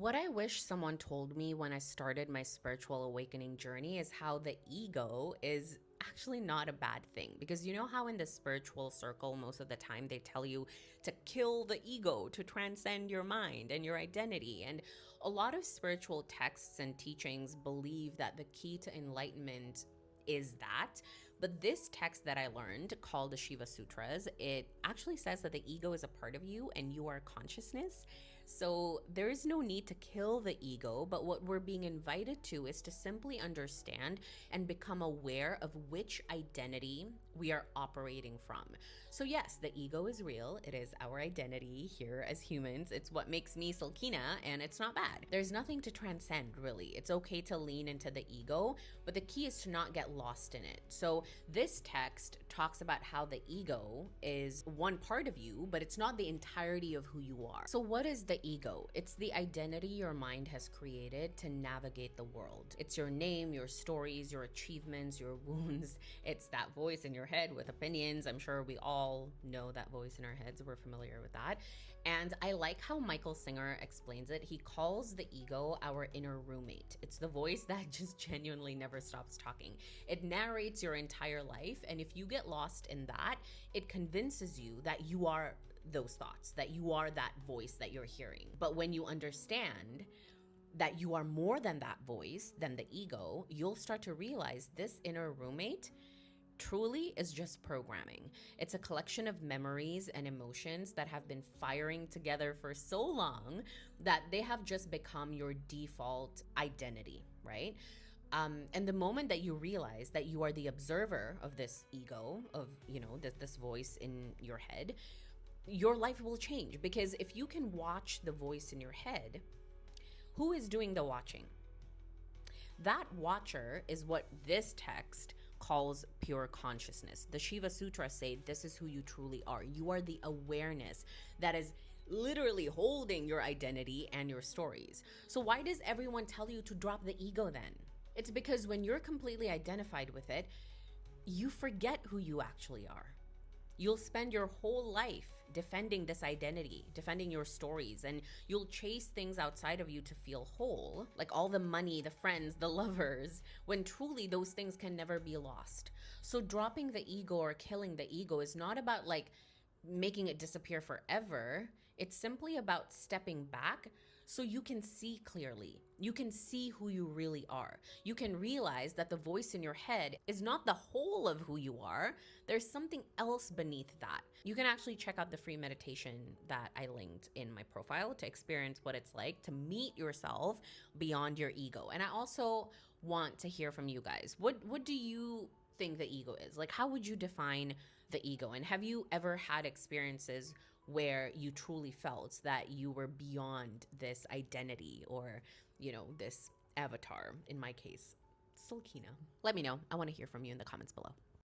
What I wish someone told me when I started my spiritual awakening journey is how the ego is actually not a bad thing. Because you know how in the spiritual circle, most of the time they tell you to kill the ego, to transcend your mind and your identity. And a lot of spiritual texts and teachings believe that the key to enlightenment is that. But this text that I learned called the Shiva Sutras, it actually says that the ego is a part of you and you are consciousness. So there is no need to kill the ego, but what we're being invited to is to simply understand and become aware of which identity we are operating from. So yes, the ego is real. It is our identity here as humans. It's what makes me Sulkina, and it's not bad. There's nothing to transcend, really. It's okay to lean into the ego, but the key is to not get lost in it. So this text talks about how the ego is one part of you, but it's not the entirety of who you are. So what is the ego? It's the identity your mind has created to navigate the world. It's your name, your stories, your achievements, your wounds. It's that voice in your head with opinions. I'm sure we all know that voice in our heads. We're familiar with that. And I like how Michael Singer explains it. He calls the ego our inner roommate. It's the voice that just genuinely never stops talking. It narrates your entire life, and if you get lost in that, it convinces you that you are those thoughts, that you are that voice that you're hearing. But when you understand that you are more than that voice, than the ego, you'll start to realize this inner roommate truly is just programming. It's a collection of memories and emotions that have been firing together for so long that they have just become your default identity, right? And the moment that you realize that you are the observer of this ego, of, this voice in your head, your life will change. Because if you can watch the voice in your head, who is doing the watching? That watcher is what this text calls pure consciousness. The Shiva Sutras say this is who you truly are. You are the awareness that is literally holding your identity and your stories. So why does everyone tell you to drop the ego then? It's because when you're completely identified with it, you forget who you actually are. You'll spend your whole life defending this identity, defending your stories, and you'll chase things outside of you to feel whole, like all the money, the friends, the lovers, when truly those things can never be lost. So dropping the ego or killing the ego is not about making it disappear forever. It's simply about stepping back so you can see clearly. You can see who you really are. You can realize that the voice in your head is not the whole of who you are. There's something else beneath that. You can actually check out the free meditation that I linked in my profile to experience what it's like to meet yourself beyond your ego. And I also want to hear from you guys. What do you think the ego is? How would you define the ego? And have you ever had experiences where you truly felt that you were beyond this identity or, this avatar, in my case, Sulkina? Let me know. I want to hear from you in the comments below.